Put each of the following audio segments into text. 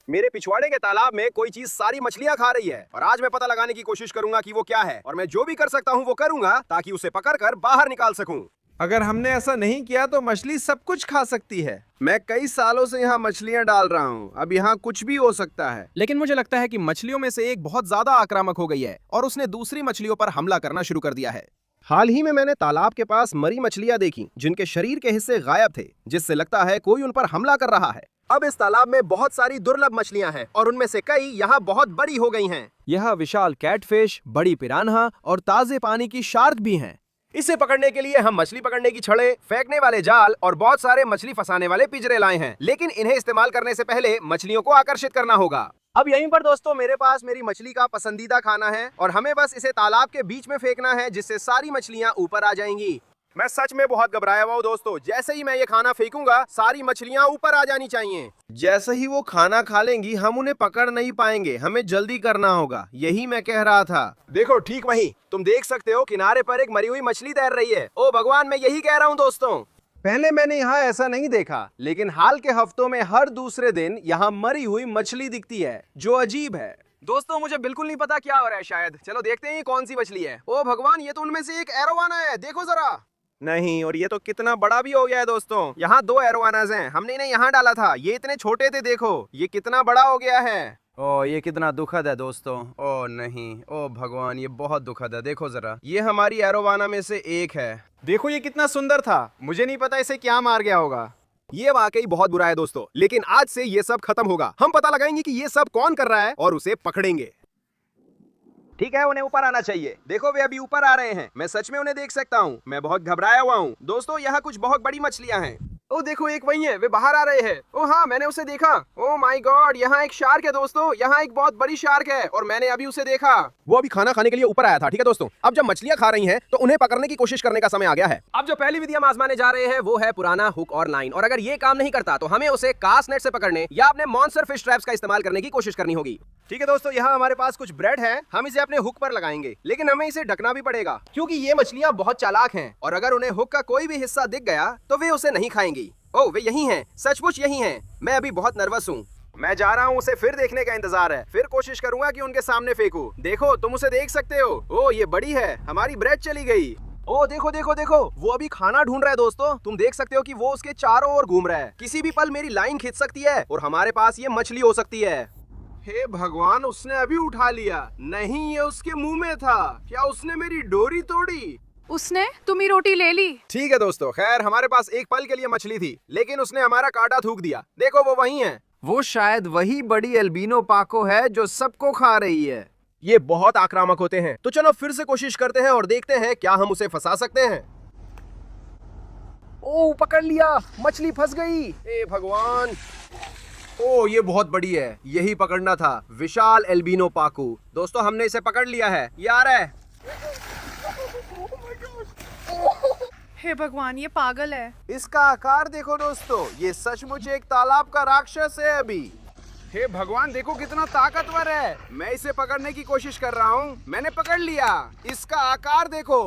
मेरे पिछवाड़े के तालाब में कोई चीज सारी मछलियां खा रही है और आज मैं पता लगाने की कोशिश करूंगा कि वो क्या है और मैं जो भी कर सकता हूँ वो करूंगा ताकि उसे पकड़कर बाहर निकाल सकूं। अगर हमने ऐसा नहीं किया तो मछली सब कुछ खा सकती है। मैं कई सालों से यहाँ मछलियाँ डाल रहा हूँ, अब यहाँ कुछ भी हो सकता है। लेकिन मुझे लगता है कि मछलियों में से एक बहुत ज्यादा आक्रामक हो गई है और उसने दूसरी मछलियों पर हमला करना शुरू कर दिया है। हाल ही में मैंने तालाब के पास मरी मछलियां देखी जिनके शरीर के हिस्से गायब थे, जिससे लगता है कोई उन पर हमला कर रहा है। अब इस तालाब में बहुत सारी दुर्लभ मछलियां हैं और उनमें से कई यहाँ बहुत बड़ी हो गई हैं। यह विशाल कैटफिश, बड़ी पिरान्हा और ताजे पानी की शार्क भी हैं। इसे पकड़ने के लिए हम मछली पकड़ने की छड़े, फेंकने वाले जाल और बहुत सारे मछली फंसाने वाले पिंजरे लाए हैं, लेकिन इन्हें इस्तेमाल करने से पहले मछलियों को आकर्षित करना होगा। अब यहीं पर दोस्तों मेरे पास मेरी मछली का पसंदीदा खाना है और हमें बस इसे तालाब के बीच में फेंकना है, जिससे सारी मछलियां ऊपर आ जाएंगी। मैं सच में बहुत घबराया हुआ हूँ दोस्तों। जैसे ही मैं ये खाना फेंकूंगा सारी मछलियां ऊपर आ जानी चाहिए। जैसे ही वो खाना खा लेंगी हम उन्हें पकड़ नहीं पाएंगे, हमें जल्दी करना होगा, यही मैं कह रहा था। देखो ठीक वहीं तुम देख सकते हो किनारे पर एक मरी हुई मछली तैर रही है। ओ भगवान, मैं यही कह रहा हूँ दोस्तों। पहले मैंने यहाँ ऐसा नहीं देखा, लेकिन हाल के हफ्तों में हर दूसरे दिन यहाँ मरी हुई मछली दिखती है, जो अजीब है। दोस्तों मुझे बिल्कुल नहीं पता क्या हो रहा है, शायद चलो देखते हैं ये कौन सी मछली है। ओ भगवान, ये तो उनमें से एक एरोवाना है, देखो जरा। नहीं, और ये तो कितना बड़ा भी हो गया है दोस्तों। यहाँ 2 एरोवानास हैं, हमने इन्हें यहाँ डाला था, ये इतने छोटे थे, देखो ये कितना बड़ा हो गया है। ओ ये कितना दुखद है दोस्तों। ओ नहीं, ओ भगवान, ये बहुत दुखद है। देखो जरा, ये हमारी एरोवाना में से एक है। देखो ये कितना सुंदर था, मुझे नहीं पता इसे क्या मार गया होगा। ये वाकई बहुत बुरा है दोस्तों, लेकिन आज से ये सब खत्म होगा। हम पता लगाएंगे कि ये सब कौन कर रहा है और उसे पकड़ेंगे। ठीक है, उन्हें ऊपर आना चाहिए। देखो वे अभी ऊपर आ रहे हैं, मैं सच में उन्हें देख सकता हूँ। मैं बहुत घबराया हुआ हूँ दोस्तों। यहाँ कुछ बहुत बड़ी मछलियाँ हैं। ओ देखो एक वही है, वे बाहर आ रहे हैं। ओ हाँ, मैंने उसे देखा। ओ माय गॉड, यहाँ एक शार्क है दोस्तों। यहाँ एक बहुत बड़ी शार्क है और मैंने अभी उसे देखा। वो अभी खाना खाने के लिए ऊपर आया था। ठीक है दोस्तों, अब जब मछलियाँ खा रही हैं तो उन्हें पकड़ने की कोशिश करने का समय आ गया है। अब जो पहली विधि हम आजमाने जा रहे हैं वो है पुराना हुक और लाइन, और अगर ये काम नहीं करता तो हमें उसे कास्ट नेट से पकड़ने या अपने मॉन्स्टर फिश ट्रैप्स का इस्तेमाल करने की कोशिश करनी होगी। ठीक है दोस्तों, यहाँ हमारे पास कुछ ब्रेड है, हम इसे अपने हुक पर लगाएंगे, लेकिन हमें इसे ढकना भी पड़ेगा क्योंकि ये मछलियाँ बहुत चालाक हैं और अगर उन्हें हुक का कोई भी हिस्सा दिख गया तो वे उसे नहीं खाएंगी। ओह वे यही हैं, सचमुच यही हैं। मैं अभी बहुत नर्वस हूँ। मैं जा रहा हूँ, उसे फिर देखने का इंतजार है। फिर कोशिश करूंगा कि उनके सामने फेंकूं। देखो तुम उसे देख सकते हो। ओह ये बड़ी है, हमारी ब्रेड चली गई। ओ देखो देखो देखो, वो अभी खाना ढूंढ रहा है दोस्तों। तुम देख सकते हो कि वो उसके चारों ओर घूम रहा है। किसी भी पल मेरी लाइन खींच सकती है और हमारे पास ये मछली हो सकती है। हे भगवान, उसने अभी उठा लिया। नहीं, ये उसके मुंह में था। क्या उसने मेरी डोरी तोड़ी? उसने तुम्ही रोटी ले ली। ठीक है दोस्तों, खैर हमारे पास एक पल के लिए मछली थी, लेकिन उसने हमारा कांटा थूक दिया। देखो वो वही है। वो शायद वही बड़ी एल्बिनो पाको है जो सबको खा रही है। ये बहुत आक्रामक होते हैं। तो चलो फिर से कोशिश करते हैं और देखते हैं क्या हम उसे फंसा सकते हैं। ओ पकड़ लिया, मछली फंस गई। ए भगवान, ओ ये बहुत बड़ी है, यही पकड़ना था। विशाल एल्बिनो पाकू। दोस्तों हमने इसे पकड़ लिया है, ये आ रहा है। हे भगवान, ये पागल है। इसका आकार देखो दोस्तों, ये सचमुच एक तालाब का राक्षस है अभी। हे भगवान, देखो कितना ताकतवर है। मैं इसे पकड़ने की कोशिश कर रहा हूँ। मैंने पकड़ लिया। इसका आकार देखो।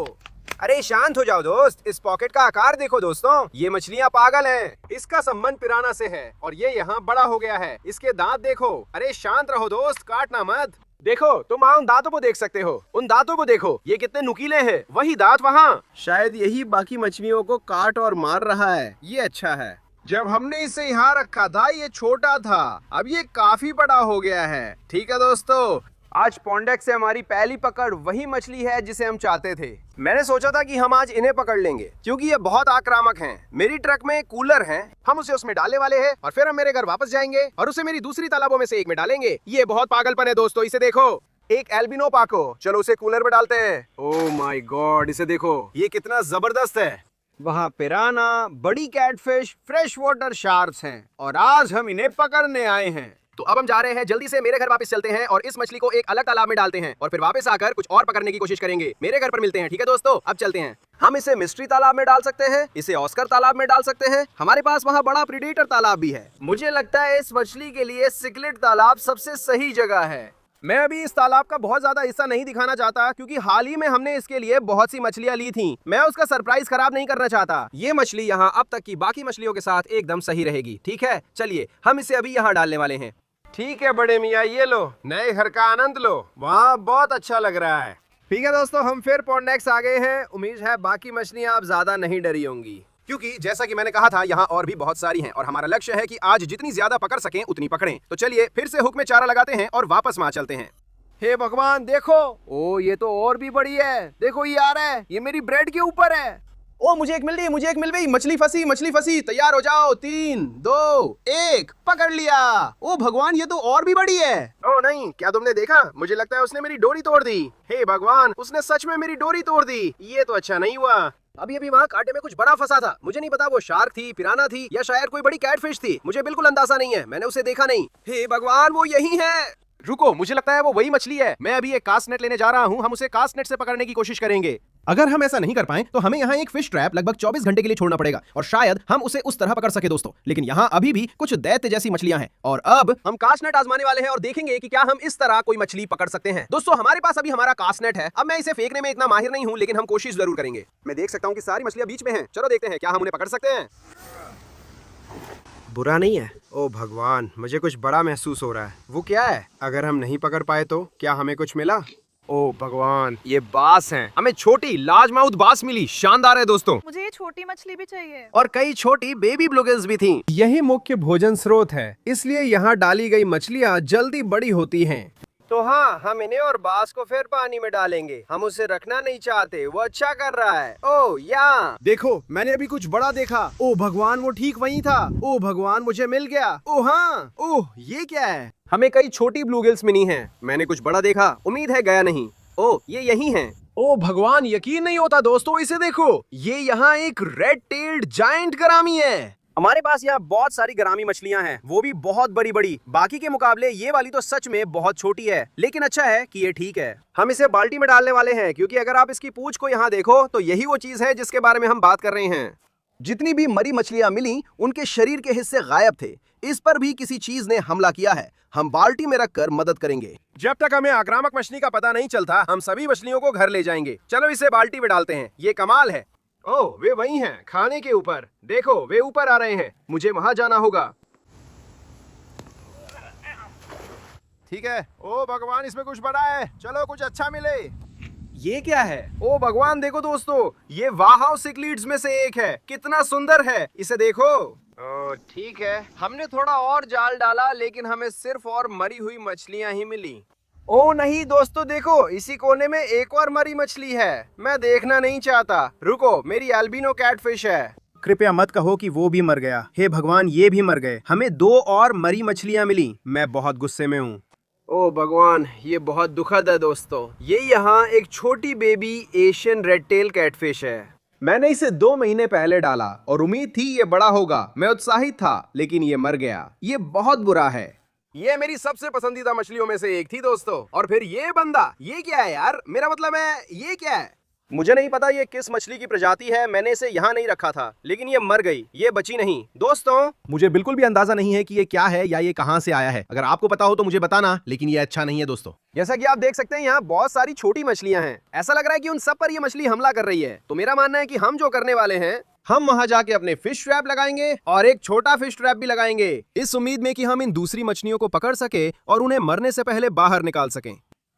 अरे शांत हो जाओ दोस्त, इस पॉकेट का आकार देखो दोस्तों। ये मछलियाँ पागल हैं। इसका संबंध पिराना से है और ये यहाँ बड़ा हो गया है। इसके दांत देखो। अरे शांत रहो दोस्त, काटना मत। देखो तुम वहाँ उन दांतों को देख सकते हो। उन दांतों को देखो, ये कितने नुकीले हैं। वही दांत वहाँ। शायद यही बाकी मछलियों को काट और मार रहा है। ये अच्छा है। जब हमने इसे यहाँ रखा था ये छोटा था, अब ये काफी बड़ा हो गया है। ठीक है दोस्तों, आज पॉन्डेक्स से हमारी पहली पकड़ वही मछली है जिसे हम चाहते थे। मैंने सोचा था कि हम आज इन्हें पकड़ लेंगे क्योंकि ये बहुत आक्रामक हैं। मेरी ट्रक में एक कूलर है, हम उसे उसमें डालने वाले हैं और फिर हम मेरे घर वापस जाएंगे और उसे मेरी दूसरी तालाबों में से एक में डालेंगे। ये बहुत पागलपन है दोस्तों, इसे देखो। एक एल्बिनो पाको। चलो उसे कूलर में डालते हैं। ओह माय गॉड, इसे देखो, ये कितना जबरदस्त है। वहाँ पिराना, बड़ी कैटफिश, फ्रेश वाटर शार्क्स हैं और आज हम इन्हें पकड़ने आए हैं। तो अब हम जा रहे हैं, जल्दी से मेरे घर वापस चलते हैं और इस मछली को एक अलग तालाब में डालते हैं और फिर वापस आकर कुछ और पकड़ने की कोशिश करेंगे। मेरे घर पर मिलते हैं। ठीक है दोस्तों, अब चलते हैं। हम इसे मिस्ट्री तालाब में डाल सकते हैं, इसे ऑस्कर तालाब में डाल सकते हैं। हमारे पास वहाँ बड़ा प्रीडेटर तालाब भी है। मुझे लगता है इस मछली के लिए सिकलेट तालाब सबसे सही जगह है। मैं अभी इस तालाब का बहुत ज्यादा हिस्सा नहीं दिखाना चाहता क्योंकि हाल ही में हमने इसके लिए बहुत सी मछलियां ली थी। मैं उसका सरप्राइज खराब नहीं करना चाहता। ये मछली यहाँ अब तक की बाकी मछलियों के साथ एकदम सही रहेगी। ठीक है, चलिए हम इसे अभी यहाँ डालने वाले हैं। ठीक है बड़े मियाँ, ये लो, नए घर का आनंद लो। वाह, बहुत अच्छा लग रहा है। ठीक है दोस्तों, हम फिर पॉन्डेक्स आ गए हैं। उम्मीद है बाकी मछलियाँ आप ज्यादा नहीं डरी होंगी, क्योंकि जैसा कि मैंने कहा था यहाँ और भी बहुत सारी हैं और हमारा लक्ष्य है कि आज जितनी ज्यादा पकड़ सकें उतनी पकड़ें। तो चलिए फिर से हुक में चारा लगाते हैं और वापस वहां चलते हैं। हे भगवान देखो, ओ ये तो और भी बड़ी है। देखो ये आ रहा है, ये मेरी ब्रेड के ऊपर है। ओ मुझे एक मिल गई, मुझे एक मिल गई। मछली फंसी, तैयार हो जाओ। 3 2 1, पकड़ लिया। ओ भगवान, ये तो और भी बड़ी है। ओ नहीं, क्या तुमने देखा? मुझे लगता है उसने मेरी डोरी तोड़ दी। हे भगवान, उसने सच में मेरी डोरी तोड़ दी। ये तो अच्छा नहीं हुआ। अभी अभी वहाँ कांटे में कुछ बड़ा फंसा था। मुझे नहीं पता वो शार्क थी, पिराना थी या शायद कोई बड़ी कैटफिश थी। मुझे बिल्कुल अंदाजा नहीं है, मैंने उसे देखा नहीं। हे भगवान, वो यही है। रुको, मुझे लगता है वो वही मछली है। मैं अभी एक कास्ट नेट लेने जा रहा हूँ। हम उसे कास्ट नेट से पकड़ने की कोशिश करेंगे। अगर हम ऐसा नहीं कर पाए तो हमें यहाँ एक फिश ट्रैप लगभग 24 घंटे के लिए छोड़ना पड़ेगा और शायद हम उसे उस तरह पकड़ सके दोस्तों। लेकिन यहाँ अभी भी कुछ दैत्य जैसी मछलियां हैं और अब हम कास्ट नेट आजमाने वाले हैं और देखेंगे कि क्या हम इस तरह कोई मछली पकड़ सकते हैं। दोस्तों, हमारे पास अभी हमारा कास्ट नेट है। अब मैं इसे फेंकने में इतना माहिर नहीं हूँ, लेकिन हम कोशिश जरूर करेंगे। मैं देख सकता हूँ कि सारी मछलियां बीच में हैं। चलो देखते हैं क्या हम उन्हें पकड़ सकते हैं। बुरा नहीं है। ओ भगवान, मुझे कुछ बड़ा महसूस हो रहा है। वो क्या है? अगर हम नहीं पकड़ पाए तो क्या हमें कुछ मिला? ओ भगवान, ये बास हैं। हमें छोटी लार्जमाउथ बास मिली। शानदार है दोस्तों। मुझे ये छोटी मछली भी चाहिए। और कई छोटी बेबी ब्लूगिल्स भी थीं। यही मुख्य भोजन स्रोत है, इसलिए यहाँ डाली गई मछलियाँ जल्दी बड़ी होती हैं। तो हाँ, हम इन्हें और बास को फिर पानी में डालेंगे। हम उसे रखना नहीं चाहते, वो अच्छा कर रहा है। ओ यहाँ देखो, मैंने अभी कुछ बड़ा देखा। ओ भगवान, वो ठीक वहीं था। ओ भगवान, मुझे मिल गया। ओ हाँ, ओह ये क्या है? हमें कई छोटी ब्लूगिल्स मिली हैं। मैंने कुछ बड़ा देखा, उम्मीद है गया नहीं। ओ ये यही हैं। ओ भगवान, यकीन नहीं होता दोस्तों, इसे देखो। ये यहाँ एक रेड टेल्ड जायंट गरामी है। हमारे पास यहाँ बहुत सारी गरामी मछलियाँ हैं, वो भी बहुत बड़ी बड़ी। बाकी के मुकाबले ये वाली तो सच में बहुत छोटी है, लेकिन अच्छा है कि ये ठीक है। हम इसे बाल्टी में डालने वाले हैं, क्योंकि अगर आप इसकी पूंछ को यहाँ देखो तो यही वो चीज है जिसके बारे में हम बात कर रहे हैं। जितनी भी मरी मछलियाँ मिली, उनके शरीर के हिस्से गायब थे। इस पर भी किसी चीज ने हमला किया है। हम बाल्टी में रखकर मदद करेंगे। जब तक हमें आक्रामक मछली का पता नहीं चलता, हम सभी मछलियों को घर ले जाएंगे। चलो इसे बाल्टी में डालते हैं। ये कमाल है। ओह, वे वही हैं, खाने के ऊपर। देखो, वे ऊपर आ रहे हैं। मुझे वहां जाना होगा। ठीक है। ओ भगवान, इसमें कुछ बड़ा है। चलो कुछ अच्छा मिले। ये क्या है? ओ भगवान, देखो दोस्तों, ये वाहाउ सिक्लीड्स में से एक है। कितना सुंदर है, इसे देखो। ओ ठीक है, हमने थोड़ा और जाल डाला, लेकिन हमें सिर्फ और मरी हुई मछलियां ही मिली। ओ नहीं दोस्तों, देखो, इसी कोने में एक और मरी मछली है। मैं देखना नहीं चाहता। रुको, मेरी एल्बिनो कैटफिश है। कृपया मत कहो कि वो भी मर गया। हे भगवान, ये भी मर गए। हमें 2 और मरी मछलियां मिली। मैं बहुत गुस्से में हूँ। ओ भगवान, ये बहुत दुखद है दोस्तों। ये यहाँ एक छोटी baby Asian red tell catfish है। मैंने इसे 2 महीने पहले डाला और उम्मीद थी ये बड़ा होगा। मैं उत्साहित था, लेकिन ये मर गया। ये बहुत बुरा है। ये मेरी सबसे पसंदीदा मछलियों में से एक थी दोस्तों। और फिर ये बंदा, ये क्या है यार? मेरा मतलब है, ये क्या है? मुझे नहीं पता ये किस मछली की प्रजाति है। मैंने इसे यहाँ नहीं रखा था, लेकिन ये मर गई। ये बची नहीं। दोस्तों, मुझे बिल्कुल भी अंदाजा नहीं है कि ये क्या है या ये कहाँ से आया है। अगर आपको पता हो तो मुझे बताना, लेकिन ये अच्छा नहीं है दोस्तों। जैसा कि आप देख सकते हैं, यहाँ बहुत सारी छोटी मछलियां हैं। ऐसा लग रहा है कि उन सब पर ये मछली हमला कर रही है। तो मेरा मानना है कि हम जो करने वाले हैं, हम वहां जाके अपने फिश ट्रैप लगाएंगे और एक छोटा फिश ट्रैप भी लगाएंगे, इस उम्मीद में कि हम इन दूसरी मछलियों को पकड़ सके और उन्हें मरने से पहले बाहर निकाल सकें।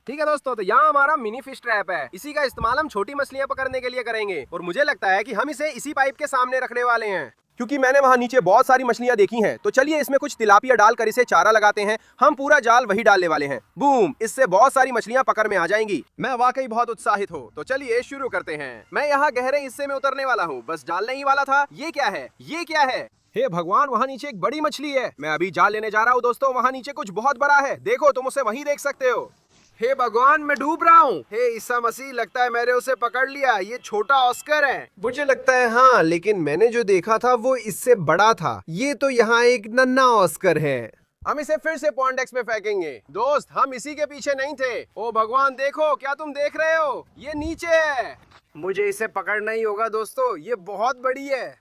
ठीक है दोस्तों, तो यहाँ हमारा मिनी फिश ट्रैप है। इसी का इस्तेमाल हम छोटी मछलियां पकड़ने के लिए करेंगे और मुझे लगता है कि हम इसे इसी पाइप के सामने रखने वाले हैं, क्योंकि मैंने वहाँ नीचे बहुत सारी मछलियां देखी हैं। तो चलिए इसमें कुछ तिलापिया डालकर इसे चारा लगाते हैं। हम पूरा जाल वही डालने वाले हैं। बूम, इससे बहुत सारी मछलियां पकड़ में आ जाएंगी। मैं वाकई बहुत उत्साहित हूँ। तो चलिए शुरू करते हैं। मैं यहाँ गहरे हिस्से में उतरने वाला हूँ, बस डालने ही वाला था। ये क्या है? ये क्या है? हे भगवान, वहाँ नीचे एक बड़ी मछली है। मैं अभी जाल लेने जा रहा हूँ दोस्तों। वहाँ नीचे कुछ बहुत बड़ा है। देखो, तुम उसे वहीं देख सकते हो। हे भगवान, मैं डूब रहा हूँ। हे ईसा मसीह, लगता है मैंने उसे पकड़ लिया। ये छोटा ऑस्कर है। मुझे लगता है हाँ, लेकिन मैंने जो देखा था वो इससे बड़ा था। ये तो यहाँ एक नन्हा ऑस्कर है। हम इसे फिर से पॉन्डेक्स में फेंकेंगे। दोस्त, हम इसी के पीछे नहीं थे। ओ भगवान, देखो, क्या तुम देख रहे हो? ये नीचे है। मुझे इसे पकड़ना ही होगा दोस्तों, ये बहुत बड़ी है।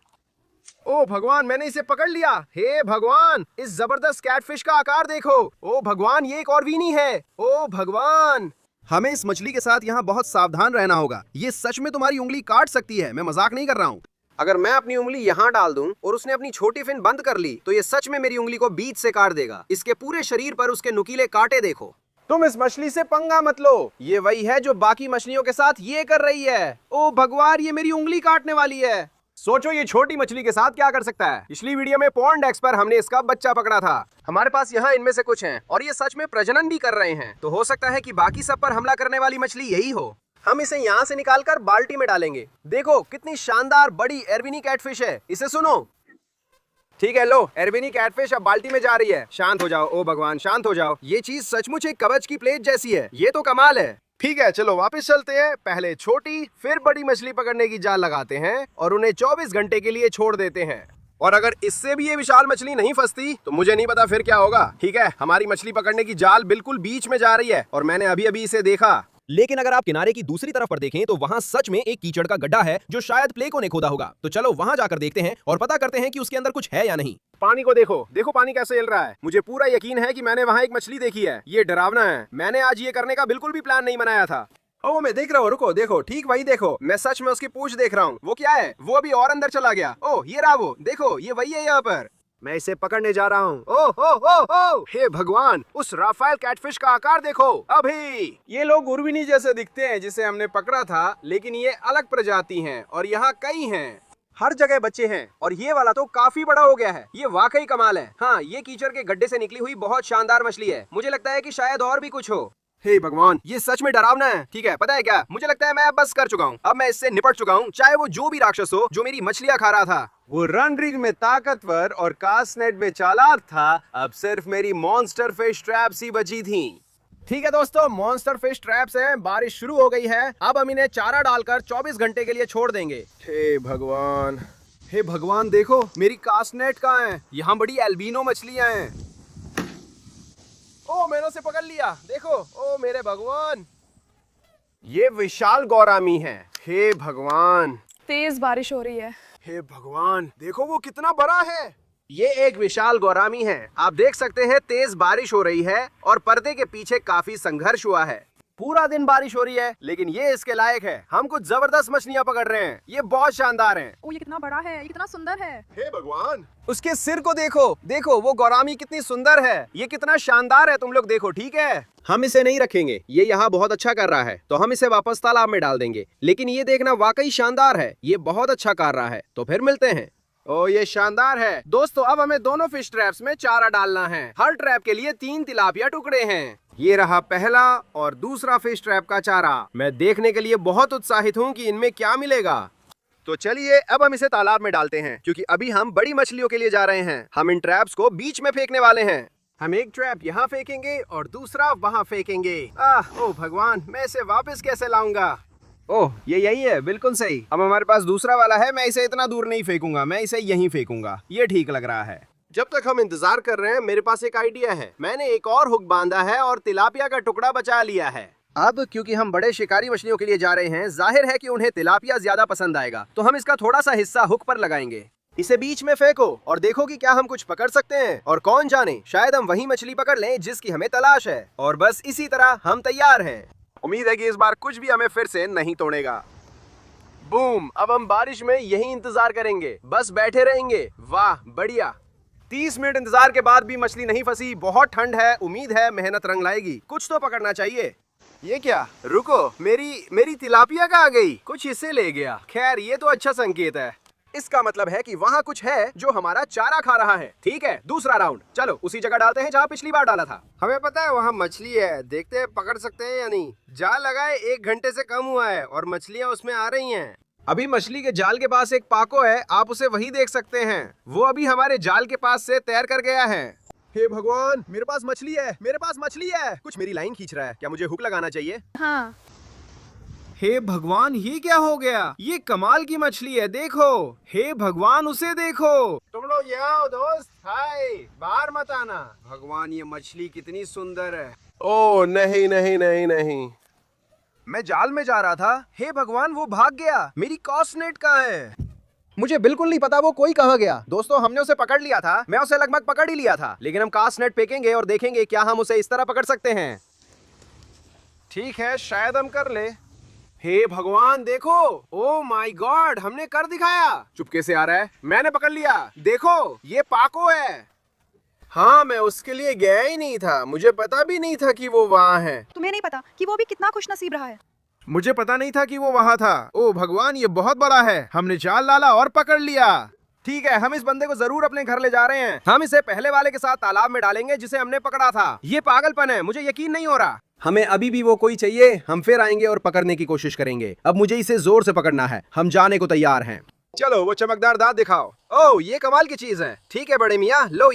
ओ भगवान, मैंने इसे पकड़ लिया। हे भगवान, इस जबरदस्त कैटफिश का आकार देखो। ओ भगवान, ये एक और वीनी है। ओ भगवान, हमें इस मछली के साथ यहाँ बहुत सावधान रहना होगा। ये सच में तुम्हारी उंगली काट सकती है। मैं मजाक नहीं कर रहा हूँ। अगर मैं अपनी उंगली यहाँ डाल दूं और उसने अपनी छोटी फिन बंद कर ली तो ये सच में मेरी उंगली को बीच से काट देगा। इसके पूरे शरीर पर उसके नुकीले कांटे देखो। तुम इस मछली से पंगा मत लो, ये वही है जो बाकी मछलियों के साथ ये कर रही है। ओ भगवान, ये मेरी उंगली काटने वाली है। सोचो ये छोटी मछली के साथ क्या कर सकता है। पिछली वीडियो में पॉन्डेक्स पर हमने इसका बच्चा पकड़ा था। हमारे पास यहाँ इनमें से कुछ हैं और ये सच में प्रजनन भी कर रहे हैं, तो हो सकता है कि बाकी सब पर हमला करने वाली मछली यही हो। हम इसे यहाँ से निकालकर बाल्टी में डालेंगे। देखो कितनी शानदार बड़ी एर्विनी कैटफिश है, इसे सुनो। ठीक है, लो एर्विनी कैटफिश अब बाल्टी में जा रही है। शांत हो जाओ, ओ भगवान शांत हो जाओ। ये चीज सचमुच एक कवच की प्लेट जैसी है, ये तो कमाल है। ठीक है, चलो वापस चलते हैं। पहले छोटी फिर बड़ी मछली पकड़ने की जाल लगाते हैं और उन्हें 24 घंटे के लिए छोड़ देते हैं। और अगर इससे भी ये विशाल मछली नहीं फंसती तो मुझे नहीं पता फिर क्या होगा। ठीक है, हमारी मछली पकड़ने की जाल बिल्कुल बीच में जा रही है और मैंने अभी अभी इसे देखा। लेकिन अगर आप किनारे की दूसरी तरफ पर देखें तो वहां सच में एक कीचड़ का गड्ढा है जो शायद प्लेको ने खोदा होगा। तो चलो वहां जाकर देखते हैं और पता करते हैं कि उसके अंदर कुछ है या नहीं। पानी को देखो, देखो पानी कैसे हिल रहा है। मुझे पूरा यकीन है कि मैंने वहाँ एक मछली देखी है। ये डरावना है। मैंने आज ये करने का बिल्कुल भी प्लान नहीं बनाया था। ओ मैं देख रहा हूँ, रुको, देखो ठीक वही देखो। मैं सच में उसकी पूंछ देख रहा हूँ। वो क्या है? वो अभी और अंदर चला गया। ओ ये रहा वो, देखो ये वही है यहाँ पर। मैं इसे पकड़ने जा रहा हूँ। ओ हो, हे भगवान, उस राफेल कैटफिश का आकार देखो। अभी ये लोग उर्विनी जैसे दिखते हैं जिसे हमने पकड़ा था, लेकिन ये अलग प्रजाति हैं और यहाँ कई हैं। हर जगह बच्चे हैं और ये वाला तो काफी बड़ा हो गया है। ये वाकई कमाल है। हाँ, ये कीचड़ के गड्ढे से निकली हुई बहुत शानदार मछली है। मुझे लगता है कि शायद और भी कुछ हो। हे भगवान, ये सच में डरावना है। ठीक है, पता है क्या, मुझे लगता है मैं अब बस कर चुका हूँ। अब मैं इससे निपट चुका हूँ, चाहे वो जो भी राक्षस हो जो मेरी मछलियाँ खा रहा था। वो रनरिग में ताकतवर और कास्टनेट में चालाक था। अब सिर्फ मेरी मॉन्स्टर फिश ट्रैप्स ही बची थी। ठीक है दोस्तों, मॉन्स्टर फिश ट्रैप्स हैं। बारिश शुरू हो गई है। अब हम इन्हें चारा डालकर 24 घंटे के लिए छोड़ देंगे। हे भगवान, हे भगवान, देखो मेरी कास्टनेट कहाँ है। यहाँ बड़ी एल्बिनो मछलियाँ हैं। ओ मैंने उसे पकड़ लिया, देखो। ओ मेरे भगवान, ये विशाल गौरामी है। हे भगवान, तेज बारिश हो रही है। हे भगवान, देखो वो कितना बड़ा है। ये एक विशाल गौरामी है। आप देख सकते हैं तेज बारिश हो रही है और पर्दे के पीछे काफी संघर्ष हुआ है। पूरा दिन बारिश हो रही है, लेकिन ये इसके लायक है। हम कुछ जबरदस्त मछलियां पकड़ रहे हैं। ये बहुत शानदार हैं। ओ ये कितना बड़ा है, ये कितना सुंदर है। हे भगवान, उसके सिर को देखो, देखो वो गौरामी कितनी सुंदर है। ये कितना शानदार है, तुम लोग देखो। ठीक है, हम इसे नहीं रखेंगे, ये यहाँ बहुत अच्छा कर रहा है, तो हम इसे वापस तालाब में डाल देंगे। लेकिन ये देखना वाकई शानदार है, ये बहुत अच्छा कर रहा है। तो फिर मिलते हैं। ओ ये शानदार है। दोस्तों, अब हमें दोनों फिश ट्रैप्स में चारा डालना है। हर ट्रैप के लिए 3 तिलापिया टुकड़े हैं। ये रहा पहला और दूसरा फिश ट्रैप का चारा। मैं देखने के लिए बहुत उत्साहित हूँ कि इनमें क्या मिलेगा। तो चलिए अब हम इसे तालाब में डालते हैं, क्योंकि अभी हम बड़ी मछलियों के लिए जा रहे हैं। हम इन ट्रैप्स को बीच में फेंकने वाले हैं। हम एक ट्रैप यहाँ फेंकेंगे और दूसरा वहाँ फेंकेंगे। ओ भगवान, मैं इसे वापस कैसे लाऊंगा? ओह, ये यही है, बिल्कुल सही। अब हमारे पास दूसरा वाला है। मैं इसे इतना दूर नहीं फेंकूंगा, मैं इसे यहीं फेंकूंगा। ये ठीक लग रहा है। जब तक हम इंतजार कर रहे हैं, मेरे पास एक आइडिया है। मैंने एक और हुक बांधा है और तिलापिया का टुकड़ा बचा लिया है। अब क्योंकि हम बड़े शिकारी मछलियों के लिए जा रहे हैं, जाहिर है कि उन्हें तिलापिया ज्यादा पसंद आएगा, तो हम इसका थोड़ा सा हिस्सा हुक पर लगाएंगे। इसे बीच में फेंको और देखो कि क्या हम कुछ पकड़ सकते हैं। और कौन जाने, शायद हम वही मछली पकड़ लें जिसकी हमें तलाश है। और बस इसी तरह हम तैयार हैं। उम्मीद है कि इस बार कुछ भी हमें फिर से नहीं तोड़ेगा। बूम, अब हम बारिश में यही इंतजार करेंगे, बस बैठे रहेंगे। वाह बढ़िया। 30 मिनट इंतजार के बाद भी मछली नहीं फंसी। बहुत ठंड है, उम्मीद है मेहनत रंग लाएगी। कुछ तो पकड़ना चाहिए। ये क्या, रुको, मेरी तिलापिया का आ गई, कुछ इसे ले गया। खैर ये तो अच्छा संकेत है। इसका मतलब है कि वहाँ कुछ है जो हमारा चारा खा रहा है। ठीक है, दूसरा राउंड। चलो उसी जगह डालते हैं जहाँ पिछली बार डाला था। हमें पता है वहाँ मछली है, देखते हैं पकड़ सकते हैं या नहीं। जाल लगाए 1 घंटे से कम हुआ है और मछलियाँ उसमें आ रही हैं। अभी मछली के जाल के पास एक पाको है, आप उसे वही देख सकते हैं। वो अभी हमारे जाल के पास से तैर कर गया है। हे भगवान, मेरे पास मछली है, मेरे पास मछली है। कुछ मेरी लाइन खींच रहा है, क्या मुझे हुक लगाना चाहिए? हाँ। हे भगवान, ये क्या हो गया? ये कमाल की मछली है, देखो। हे भगवान, उसे देखो। तुम लोग यहाँ आओ दोस्त। हाय, बाहर मत आना। भगवान, ये मछली कितनी सुंदर है। ओ नहीं नहीं नहीं नहीं, मैं जाल में जा रहा था। हे भगवान, वो भाग गया। मेरी कास्टनेट कहाँ है? मुझे बिल्कुल नहीं पता वो कोई कहाँ गया। दोस्तों, हमने उसे पकड़ लिया था। मैं उसे लगभग पकड़ ही लिया था, लेकिन हम कास्ट नेट फेंकेंगे और देखेंगे क्या हम उसे इस तरह पकड़ सकते हैं। ठीक है, शायद हम कर ले। हे भगवान देखो, ओ माय गॉड, हमने कर दिखाया। चुपके से आ रहा है, मैंने पकड़ लिया। देखो ये पाको है। हाँ, मैं उसके लिए गया ही नहीं था, मुझे पता भी नहीं था कि वो वहाँ है। तुम्हें नहीं पता कि वो भी कितना खुशनसीब रहा है। मुझे पता नहीं था कि वो वहाँ था। ओ भगवान, ये बहुत बड़ा है। हमने जाल डाला और पकड़ लिया। ठीक है, हम इस बंदे को जरूर अपने घर ले जा रहे हैं। हम इसे पहले वाले के साथ तालाब में डालेंगे जिसे हमने पकड़ा था। ये पागलपन है, मुझे यकीन नहीं हो रहा। हमें अभी भी वो कोई चाहिए। हम फिर आएंगे और पकड़ने की कोशिश करेंगे। अब मुझे इसे जोर से पकड़ना है। हम जाने को तैयार हैं। चलो वो चमकदार दांत दिखाओ। ओह, ये कमाल की चीज है। ठीक है बड़े मियाँ, लो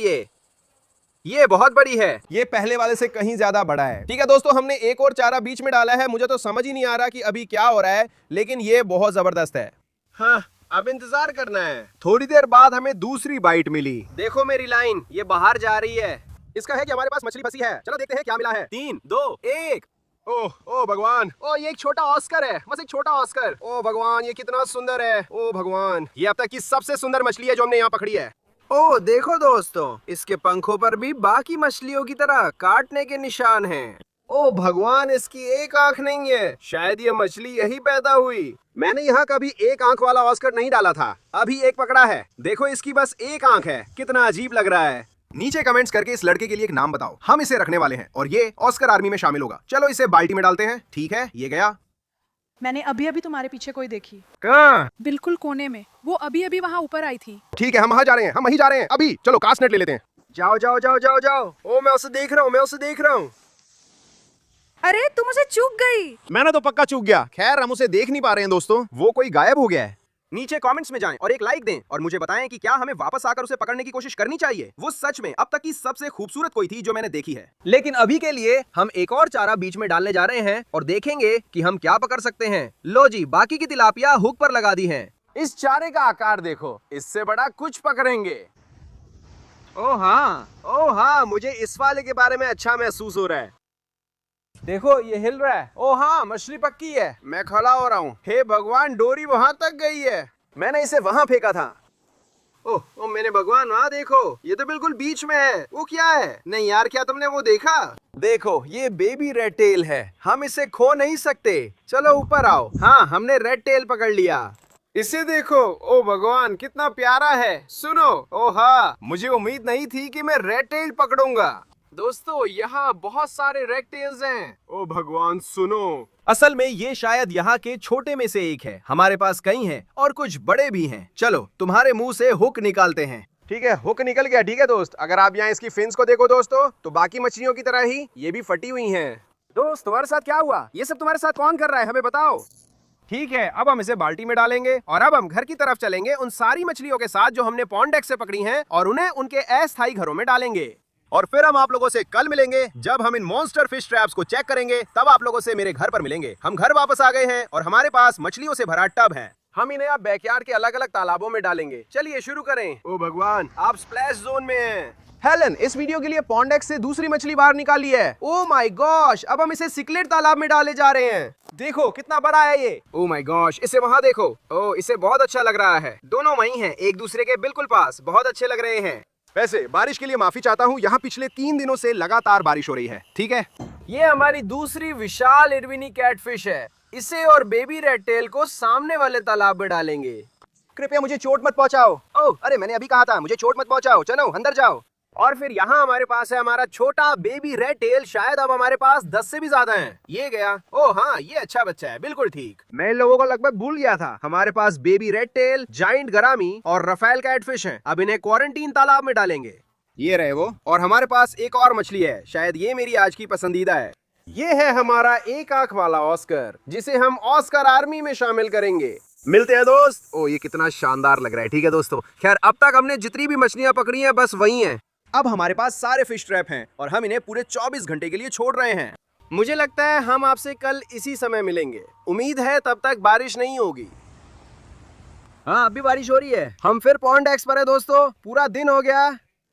ये बहुत बड़ी है। ये पहले वाले से कहीं ज्यादा बड़ा है। ठीक है दोस्तों, हमने एक और चारा बीच में डाला है। मुझे तो समझ ही नहीं आ रहा कि अभी क्या हो रहा है, लेकिन ये बहुत जबरदस्त है। हाँ, अब इंतजार करना है। थोड़ी देर बाद हमें दूसरी बाइट मिली। देखो मेरी लाइन, ये बाहर जा रही है। इसका है कि हमारे पास मछली फंसी है। चलो देखते हैं क्या मिला है। 3, 2, 1। ओह ओ भगवान, ओ ये एक छोटा ऑस्कर है, बस एक छोटा ऑस्कर। ओ भगवान, ये कितना सुंदर है। ओ भगवान, ये अब तक की सबसे सुंदर मछली है जो हमने यहाँ पकड़ी है। ओह देखो दोस्तों, इसके पंखों पर भी बाकी मछलियों की तरह काटने के निशान हैं। ओ भगवान, इसकी एक आंख नहीं है। शायद ये मछली यही पैदा हुई। मैंने यहाँ कभी एक आंख वाला ऑस्कर नहीं डाला था। अभी एक पकड़ा है। देखो इसकी बस एक आंख है। कितना अजीब लग रहा है। नीचे कमेंट्स करके इस लड़के के लिए एक नाम बताओ। हम इसे रखने वाले हैं और ये ऑस्कर आर्मी में शामिल होगा। चलो इसे बाल्टी में डालते हैं। ठीक है, ये गया। मैंने अभी अभी तुम्हारे पीछे कोई देखी, कहाँ? बिल्कुल कोने में। वो अभी अभी वहाँ ऊपर आई थी। ठीक है, हम वहां जा रहे हैं। हम वहीं जा रहे हैं अभी। चलो कास्ट नेट ले लेते हैं। जाओ जाओ जाओ जाओ जाओ। ओ मैं उसे देख रहा हूँ, मैं उसे देख रहा हूँ। अरे तुम उसे चूक गई। मैंने तो पक्का चूक गया। खैर, हम उसे देख नहीं पा रहे हैं दोस्तों। वो कोई गायब हो गया है। नीचे कमेंट्स में जाएं और एक लाइक दें और मुझे बताएं कि क्या हमें वापस आकर उसे पकड़ने की कोशिश करनी चाहिए। वो सच में अब तक की सबसे खूबसूरत कोई थी जो मैंने देखी है। लेकिन अभी के लिए हम एक और चारा बीच में डालने जा रहे हैं और देखेंगे कि हम क्या पकड़ सकते हैं। लो जी, बाकी की तिलापिया हुक पर लगा दी हैं। इस चारे का आकार देखो, इससे बड़ा कुछ पकड़ेंगे। ओह हाँ, मुझे इस वाले के बारे में अच्छा महसूस हो रहा है। देखो ये हिल रहा है। ओ हाँ, मछली पक्की है। मैं खड़ा हो रहा हूँ। हे भगवान, डोरी वहां तक गई है। मैंने इसे वहां फेंका था। ओह मैंने भगवान, वहां देखो, ये तो बिल्कुल बीच में है। वो क्या है? नहीं यार, क्या तुमने वो देखा? देखो ये बेबी रेड टेल है। हम इसे खो नहीं सकते। चलो ऊपर आओ। हाँ, हमने रेड टेल पकड़ लिया। इसे देखो। ओ भगवान, कितना प्यारा है। सुनो, ओ हाँ, मुझे उम्मीद नहीं थी कि मैं रेड टेल पकड़ूंगा। दोस्तों, यहाँ बहुत सारे रेक्टेल्स हैं। ओ भगवान सुनो, असल में ये शायद यहाँ के छोटे में से एक है। हमारे पास कई हैं और कुछ बड़े भी हैं। चलो तुम्हारे मुंह से हुक निकालते हैं। ठीक है, हुक निकल गया। ठीक है दोस्त, अगर आप यहाँ इसकी फिन्स को देखो दोस्तों, तो बाकी मछलियों की तरह ही ये भी फटी हुई हैं। दोस्त, तुम्हारे साथ क्या हुआ? ये सब तुम्हारे साथ कौन कर रहा है? हमें बताओ। ठीक है, अब हम इसे बाल्टी में डालेंगे और अब हम घर की तरफ चलेंगे उन सारी मछलियों के साथ जो हमने पॉन्ड डेक से पकड़ी हैं और उन्हें उनके अस्थायी घरों में डालेंगे। और फिर हम आप लोगों से कल मिलेंगे जब हम इन मॉन्स्टर फिश ट्रैप्स को चेक करेंगे। तब आप लोगों से मेरे घर पर मिलेंगे। हम घर वापस आ गए हैं और हमारे पास मछलियों से भरा टब है। हम इन्हें अब बैकयार्ड के अलग अलग तालाबों में डालेंगे। चलिए शुरू करें। ओ भगवान, आप स्प्लैश जोन में हैं। हेलन, इस वीडियो के लिए पॉन्ड डेक से दूसरी मछली बाहर निकाली है। ओ माय गॉश, अब हम इसे सिकलेट तालाब में डाले जा रहे हैं। देखो कितना बड़ा है ये। ओ माय गॉश, इसे वहाँ देखो। ओ, इसे बहुत अच्छा लग रहा है। दोनों वहीं हैं, एक दूसरे के बिल्कुल पास। बहुत अच्छे लग रहे हैं। वैसे बारिश के लिए माफी चाहता हूँ। यहाँ पिछले 3 दिनों से लगातार बारिश हो रही है। ठीक है, ये हमारी दूसरी विशाल इरविनी कैटफिश है। इसे और बेबी रेड टेल को सामने वाले तालाब में डालेंगे। कृपया मुझे चोट मत पहुंचाओ। ओह अरे, मैंने अभी कहा था मुझे चोट मत पहुंचाओ। चलो अंदर जाओ। और फिर यहाँ हमारे पास है हमारा छोटा बेबी रेड टेल। शायद अब हमारे पास 10 से भी ज्यादा हैं। ये गया। ओह हाँ, ये अच्छा बच्चा है, बिल्कुल ठीक। मैं इन लोगों को लगभग भूल गया था। हमारे पास बेबी रेड टेल, जाइंट गरामी और रफेल कैटफिश हैं। अब इन्हें क्वारंटीन तालाब में डालेंगे। ये रहे वो। और हमारे पास एक और मछली है, शायद ये मेरी आज की पसंदीदा है। ये है हमारा एक आंख वाला ऑस्कर, जिसे हम ऑस्कर आर्मी में शामिल करेंगे। मिलते हैं दोस्त। ओ ये कितना शानदार लग रहा है। ठीक है दोस्तों, खैर अब तक हमने जितनी भी मछलियां पकड़ी हैं बस वही हैं। अब हमारे पास सारे फिश ट्रैप हैं और हम इन्हें पूरे 24 घंटे के लिए छोड़ रहे हैं। मुझे लगता है हम आपसे कल इसी समय मिलेंगे। उम्मीद है तब तक बारिश नहीं होगी। हाँ, अभी बारिश हो रही है। हम फिर पॉन्ड डेक्स पर है दोस्तों। पूरा दिन हो गया।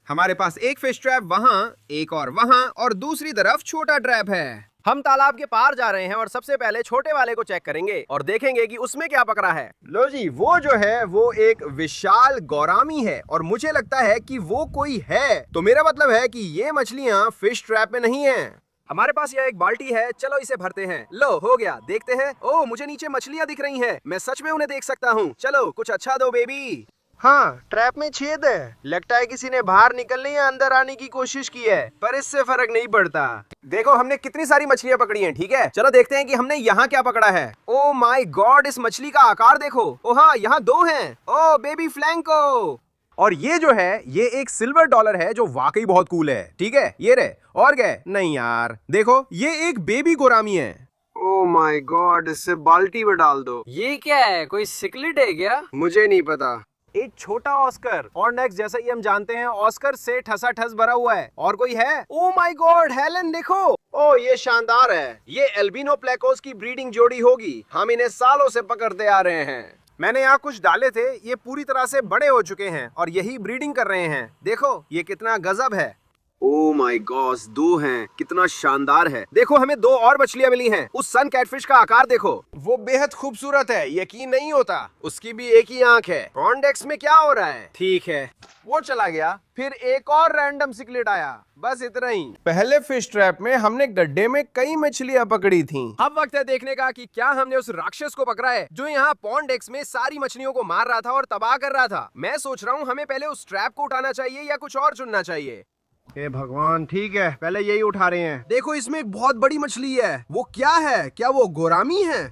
हमारे पास एक फिश ट्रैप वहाँ, एक और वहाँ और दूसरी तरफ छोटा ट्रैप है। हम तालाब के पार जा रहे हैं और सबसे पहले छोटे वाले को चेक करेंगे और देखेंगे कि उसमें क्या पकड़ा है। लो जी, वो जो है वो एक विशाल गौरामी है और मुझे लगता है कि वो कोई है। तो मेरा मतलब है कि ये मछलियाँ फिश ट्रैप में नहीं हैं। हमारे पास यह एक बाल्टी है, चलो इसे भरते हैं। लो हो गया, देखते हैं। ओह मुझे नीचे मछलियाँ दिख रही हैं, मैं सच में उन्हें देख सकता हूँ। चलो कुछ अच्छा दो बेबी। हाँ, ट्रैप में छेद है। लगता है किसी ने बाहर निकलने या अंदर आने की कोशिश की है, पर इससे फर्क नहीं पड़ता। देखो हमने कितनी सारी मछलियाँ पकड़ी हैं, ठीक है। चलो देखते हैं कि हमने यहाँ क्या पकड़ा है। ओ माय गॉड, इस मछली का आकार देखो। ओ हाँ, यहाँ दो हैं। ओ बेबी फ्लैंको। और ये जो है, ये एक सिल्वर डॉलर है जो वाकई बहुत कूल है, ठीक है। ये रहे। और गए नहीं यार, देखो ये एक बेबी गोरामी है। ओह माय गॉड, इससे बाल्टी में डाल दो। ये क्या है, कोई सिकलेट है क्या? मुझे नहीं पता। एक छोटा ऑस्कर। और नेक्स्ट, जैसा कि हम जानते हैं, ऑस्कर से ठसा ठस भरा हुआ है। और कोई है? ओ माय गॉड, हेलन देखो। ओह ये शानदार है। ये एल्बिनो प्लेकोस की ब्रीडिंग जोड़ी होगी। हम इन्हें सालों से पकड़ते आ रहे हैं। मैंने यहाँ कुछ डाले थे, ये पूरी तरह से बड़े हो चुके हैं और यही ब्रीडिंग कर रहे हैं। देखो ये कितना गजब है। ओह माय गॉड, दो हैं। कितना शानदार है। देखो हमें दो और मछलियां मिली हैं। उस सन कैटफिश का आकार देखो, वो बेहद खूबसूरत है, यकीन नहीं होता। उसकी भी एक ही आंख है। पॉन्डेक्स में क्या हो रहा है? ठीक है, वो चला गया। फिर एक और रैंडम सिकलेट आया, बस इतना ही। पहले फिश ट्रैप में हमने गड्ढे में कई मछलियां पकड़ी थीं। अब वक्त है देखने का कि क्या हमने उस राक्षस को पकड़ा है जो यहाँ पॉन्डेक्स में सारी मछलियों को मार रहा था और तबाह कर रहा था। मैं सोच रहा हूँ हमें पहले उस ट्रैप को उठाना चाहिए या कुछ और चुनना चाहिए। हे भगवान, ठीक है, पहले यही उठा रहे हैं। देखो इसमें एक बहुत बड़ी मछली है। वो क्या है? क्या वो गोरामी है?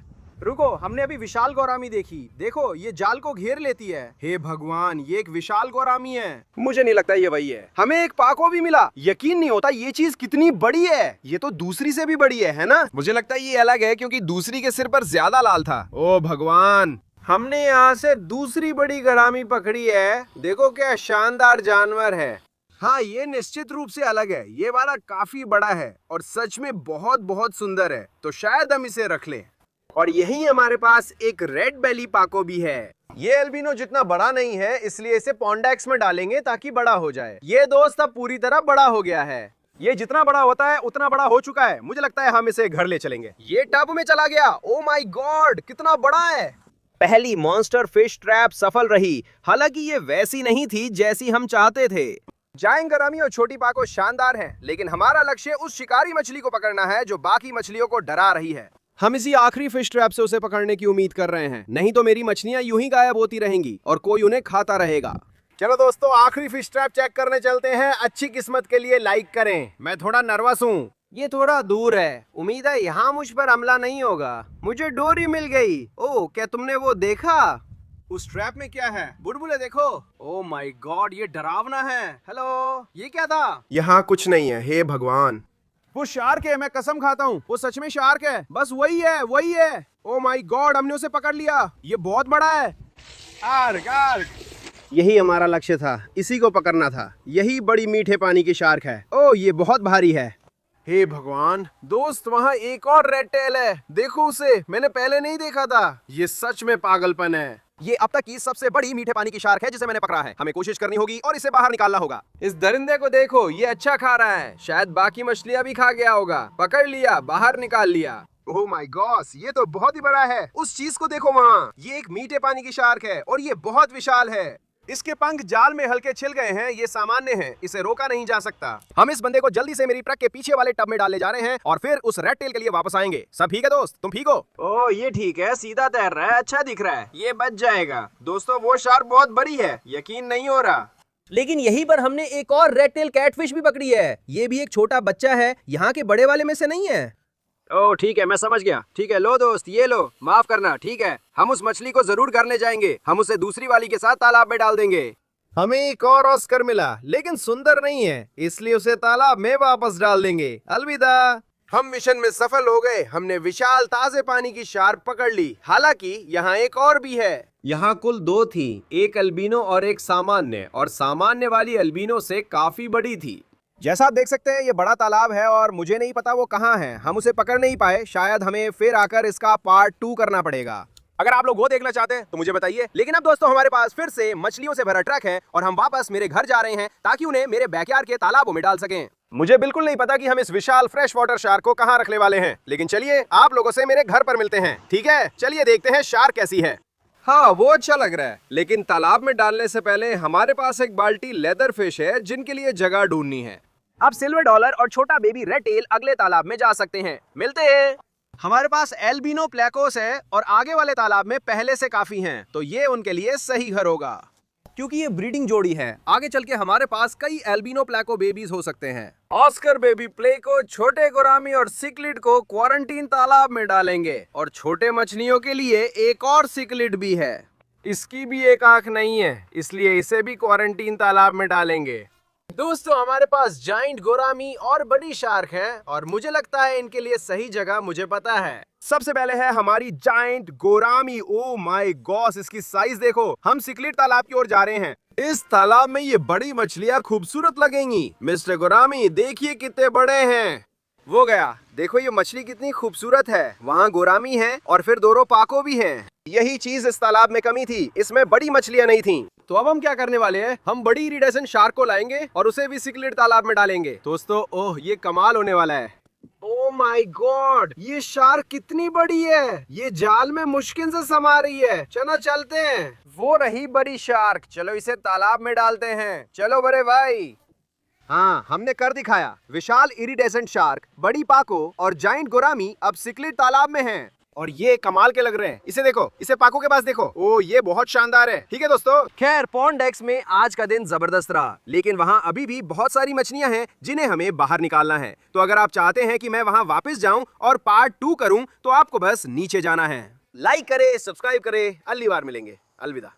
रुको, हमने अभी विशाल गोरामी देखी। देखो ये जाल को घेर लेती है। हे भगवान, ये एक विशाल गोरामी है। मुझे नहीं लगता ये वही है। हमें एक पाको भी मिला। यकीन नहीं होता ये चीज कितनी बड़ी है। ये तो दूसरी से भी बड़ी है ना? मुझे लगता है ये अलग है क्योंकि दूसरी के सिर पर ज्यादा लाल था। ओ भगवान, हमने यहाँ से दूसरी बड़ी गोरामी पकड़ी है। देखो क्या शानदार जानवर है। हाँ, ये निश्चित रूप से अलग है। ये वाला काफी बड़ा है और सच में बहुत बहुत सुंदर है, तो शायद हम इसे रख लें। और यही हमारे पास एक रेड बेली पाको भी है। ये एल्बिनो जितना बड़ा नहीं है, इसलिए इसे पॉन्डेक्स में डालेंगे ताकि बड़ा हो जाए। ये दोस्त अब पूरी तरह बड़ा हो गया है। ये जितना बड़ा होता है उतना बड़ा हो चुका है। मुझे लगता है हम इसे घर ले चलेंगे। ये टब में चला गया। ओ माय गॉड, कितना बड़ा है। पहली मॉन्स्टर फिश ट्रैप सफल रही, हालांकि ये वैसी नहीं थी जैसी हम चाहते थे। जाइंट गोरामी और छोटी पाको शानदार हैं, लेकिन हमारा लक्ष्य उस शिकारी मछली को पकड़ना है जो बाकी मछलियों को डरा रही है। हम इसी आखिरी फिश ट्रैप से उसे पकड़ने की उम्मीद कर रहे हैं, नहीं तो मेरी मछलियां यूं ही गायब होती रहेंगी और कोई उन्हें खाता रहेगा। चलो दोस्तों, आखिरी फिश ट्रैप चेक करने चलते हैं। अच्छी किस्मत के लिए लाइक करें। मैं थोड़ा नर्वस हूँ। ये थोड़ा दूर है। उम्मीद है यहाँ मुझ पर हमला नहीं होगा। मुझे डोरी मिल गई। ओह, क्या तुमने वो देखा? उस ट्रैप में क्या है? बुलबुले देखो। ओ माय गॉड, ये डरावना है। हेलो, ये क्या था? यहाँ कुछ नहीं है। हे भगवान, वो शार्क है, मैं कसम खाता हूँ वो सच में शार्क है। बस वही है, वही है। ओ माय गॉड, हमने उसे पकड़ लिया। ये बहुत बड़ा है। आर्ग आर्ग। यही हमारा लक्ष्य था, इसी को पकड़ना था। यही बड़ी मीठे पानी की शार्क है। ओह, ये बहुत भारी है। हे भगवान दोस्त, वहाँ एक और रेड टेल है। देखो उसे, मैंने पहले नहीं देखा था। ये सच में पागलपन है। ये अब तक की सबसे बड़ी मीठे पानी की शार्क है जिसे मैंने पकड़ा है। हमें कोशिश करनी होगी और इसे बाहर निकालना होगा। इस दरिंदे को देखो, ये अच्छा खा रहा है। शायद बाकी मछलियाँ भी खा गया होगा। पकड़ लिया, बाहर निकाल लिया। ओह माय गॉड, ये तो बहुत ही बड़ा है। उस चीज को देखो वहाँ। ये एक मीठे पानी की शार्क है और ये बहुत विशाल है। इसके पंख जाल में हल्के छिल गए हैं। ये सामान्य है, इसे रोका नहीं जा सकता। हम इस बंदे को जल्दी से मेरी ट्रक के पीछे वाले टब में डालने जा रहे हैं और फिर उस रेड टेल के लिए वापस आएंगे। सब ठीक है दोस्त? तुम ठीक हो? ओह, ये ठीक है, सीधा तैर रहा है, अच्छा दिख रहा है। ये बच जाएगा। दोस्तों, वो शार्क बहुत बड़ी है, यकीन नहीं हो रहा। लेकिन यहीं पर हमने एक और रेड टेल कैटफिश भी पकड़ी है। ये भी एक छोटा बच्चा है, यहाँ के बड़े वाले में से नहीं है। ओह ठीक है, मैं समझ गया। ठीक है, लो दोस्त, ये लो, माफ करना। ठीक है, हम उस मछली को जरूर घर ले जाएंगे। हम उसे दूसरी वाली के साथ तालाब में डाल देंगे। हमें एक और ऑस्कर मिला, लेकिन सुंदर नहीं है, इसलिए उसे तालाब में वापस डाल देंगे। अलविदा। हम मिशन में सफल हो गए। हमने विशाल ताजे पानी की शार्क पकड़ ली। हालांकि यहाँ एक और भी है। यहाँ कुल दो थी, एक अल्बिनो और एक सामान्य, और सामान्य वाली अल्बिनो से काफी बड़ी थी। जैसा आप देख सकते हैं, ये बड़ा तालाब है और मुझे नहीं पता वो कहाँ है। हम उसे पकड़ नहीं पाए। शायद हमें फिर आकर इसका पार्ट 2 करना पड़ेगा। अगर आप लोग वो देखना चाहते हैं तो मुझे बताइए। लेकिन अब दोस्तों, हमारे पास फिर से मछलियों से भरा ट्रक है और हम वापस मेरे घर जा रहे हैं ताकि उन्हें मेरे बैकयार्ड के तालाबों में डाल सकें। मुझे बिल्कुल नहीं पता कि हम इस विशाल फ्रेश वाटर शार्क को कहाँ रखने वाले हैं, लेकिन चलिए आप लोगों से मेरे घर पर मिलते हैं। ठीक है, चलिए देखते हैं शार्क कैसी है। हाँ, वो अच्छा लग रहा है, लेकिन तालाब में डालने से पहले हमारे पास एक बाल्टी लेदर फिश है जिनके लिए जगह ढूंढनी है। अब सिल्वर डॉलर और छोटा बेबी रेड टेल अगले तालाब में जा सकते हैं। मिलते हैं। हमारे पास एल्बिनो प्लेकोस है और आगे वाले तालाब में पहले से काफी हैं, तो ये उनके लिए सही घर होगा। क्योंकि ये ब्रीडिंग जोड़ी है, आगे चल के हमारे पास कई एल्बिनो प्लेको बेबीज हो सकते हैं। ऑस्कर बेबी प्लेको छोटे गोरामी और सिकलिड को क्वारंटीन तालाब में डालेंगे और छोटे मछलियों के लिए एक और सिकलिड भी है। इसकी भी एक आंख नहीं है, इसलिए इसे भी क्वारंटीन तालाब में डालेंगे। दोस्तों, हमारे पास जाइंट गोरामी और बड़ी शार्क है और मुझे लगता है इनके लिए सही जगह मुझे पता है। सबसे पहले है हमारी giant gourami. Oh my God, इसकी साइज देखो। हम सिकलिड तालाब की ओर जा रहे हैं। इस तालाब में ये बड़ी मछलियाँ खूबसूरत लगेंगी। मिस्टर गोरामी, देखिए कितने बड़े हैं। वो गया, देखो ये मछली कितनी खूबसूरत है। वहाँ गोरामी है और फिर दोनों पाको भी हैं। यही चीज इस तालाब में कमी थी, इसमें बड़ी मछलियाँ नहीं थीं। तो अब हम क्या करने वाले हैं, हम बड़ी इरिडेसेंट शार्क को लाएंगे और उसे भी सिकलिड तालाब में डालेंगे। दोस्तों, ओह ये कमाल होने वाला है। ओ माय गॉड, ये शार्क कितनी बड़ी है। ये जाल में मुश्किल से समा रही है। चलो चलते हैं। वो रही बड़ी शार्क, चलो इसे तालाब में डालते हैं। चलो बड़े भाई। हाँ, हमने कर दिखाया। विशाल इरिडेसेंट शार्क, बड़ी पाको और जाइंट गोरामी अब सिकलिड तालाब में हैं। और ये कमाल के लग रहे हैं। इसे देखो, इसे पाको के पास देखो। ओ ये बहुत शानदार है। ठीक है दोस्तों, खैर पॉन्डेक्स में आज का दिन जबरदस्त रहा, लेकिन वहाँ अभी भी बहुत सारी मछलियाँ हैं जिन्हें हमें बाहर निकालना है। तो अगर आप चाहते हैं कि मैं वहाँ वापस जाऊँ और पार्ट 2 करूँ, तो आपको बस नीचे जाना है। लाइक करें, सब्सक्राइब करें। अगली बार मिलेंगे। अलविदा।